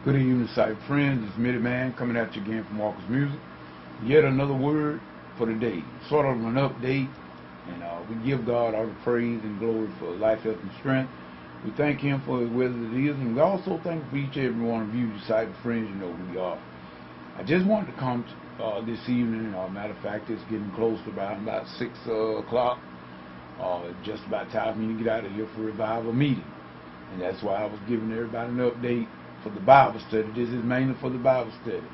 Good evening, Cyber friends. It's Mitty Man coming at you again from Walker's Music. Yet another word for the day. Sort of an update. And we give God all the praise and glory for life, health, and strength. We thank Him for His weather that is. And we also thank Him for each and every one of you, Cyber friends. You know who we are. I just wanted to come this evening. Matter of fact, it's getting close to about 6 o'clock. Just about time for me to get out of here for revival meeting. And that's why I was giving everybody an update for the Bible study. This is mainly for the Bible study.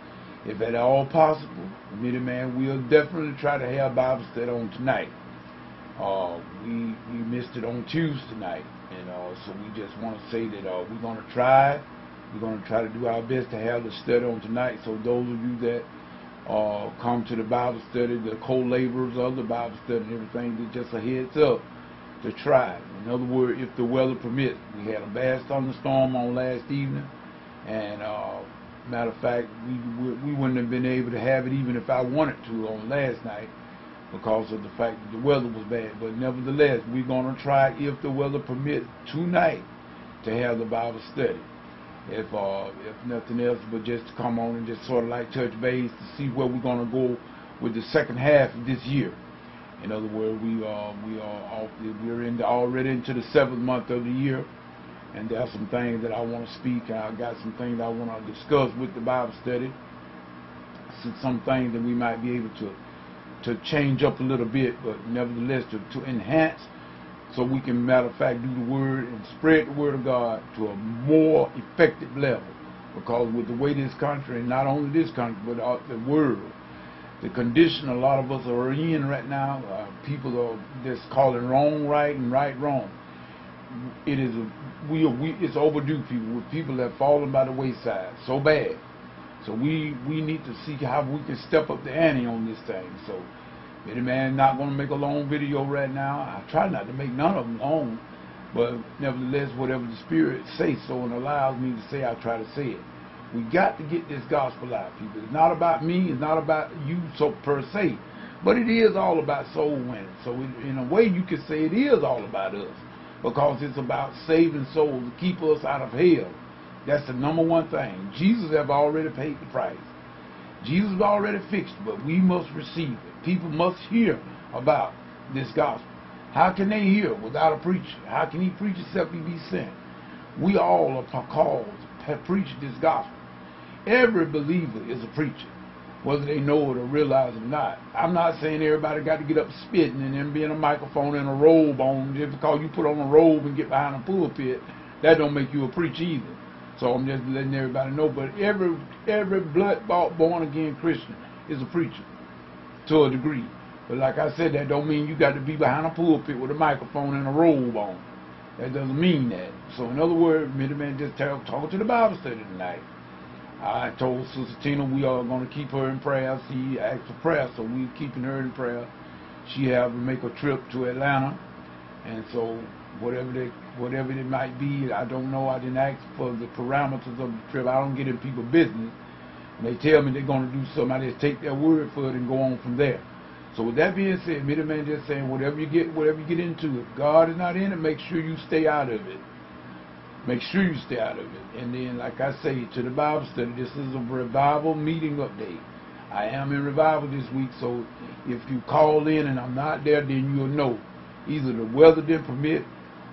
If at all possible, Mitty Man will definitely try to have Bible study on tonight. We missed it on Tuesday night, and so we just want to say that we're going to try. We're going to try to do our best to have the study on tonight. So those of you that come to the Bible study, the co-laborers of the Bible study and everything, just a heads up to try. In other words, if the weather permits. We had a bad thunderstorm on last evening, and matter of fact, we wouldn't have been able to have it even if I wanted to on last night because of the fact that the weather was bad. But nevertheless, we're going to try, if the weather permits, tonight to have the Bible study. If nothing else, but just to come on and just sort of like touch base to see where we're going to go with the second half of this year. In other words, we're already into the 7th month of the year, and there are some things that I want to speak. I got some things I want to discuss with the Bible study. Some things that we might be able to change up a little bit, but nevertheless to enhance, so we can, matter of fact, do the word and spread the word of God to a more effective level. Because with the way this country, and not only this country, but the world, the condition a lot of us are in right now, people are just calling wrong right and right wrong. It is it's overdue. People have fallen by the wayside so bad. So we need to see how we can step up the ante on this thing. So, Mitty Man, not going to make a long video right now. I try not to make none of them long, but nevertheless, whatever the Spirit says so and allows me to say, I try to say it. We got to get this gospel out, people. It's not about me. It's not about you so per se, but it is all about soul winning. So in a way, you could say it is all about us, because it's about saving souls to keep us out of hell. That's the number one thing. Jesus have already paid the price. Jesus has already fixed it, but we must receive it. People must hear about this gospel. How can they hear without a preacher? How can he preach except he be sent? We all are called to preach this gospel. Every believer is a preacher, whether they know it or realize it or not. I'm not saying everybody got to get up spitting and then be in a microphone and a robe on. Just because you put on a robe and get behind a pulpit, that don't make you a preacher either. So I'm just letting everybody know. But every blood-bought, born-again Christian is a preacher to a degree. But like I said, that don't mean you got to be behind a pulpit with a microphone and a robe on. That doesn't mean that. So in other words, Mitty Man just talk to the Bible study tonight. I told Sister Tina we are going to keep her in prayer. She asked for prayer, so we're keeping her in prayer. She have to make a trip to Atlanta, and so whatever it might be, I don't know. I didn't ask for the parameters of the trip. I don't get in people's business. And they tell me they're going to do something, I just take their word for it and go on from there. So with that being said, Mitty Man just saying, whatever you get into, if God is not in it, make sure you stay out of it. Make sure you stay out of it. And then, like I say, to the Bible study, this is a revival meeting update. I am in revival this week, so if you call in and I'm not there, then you'll know. Either the weather didn't permit,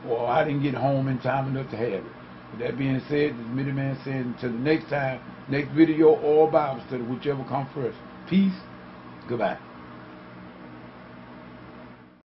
or I didn't get home in time enough to have it. With that being said, this Mitty Man saying, until the next time, next video or Bible study, whichever comes first. Peace. Goodbye.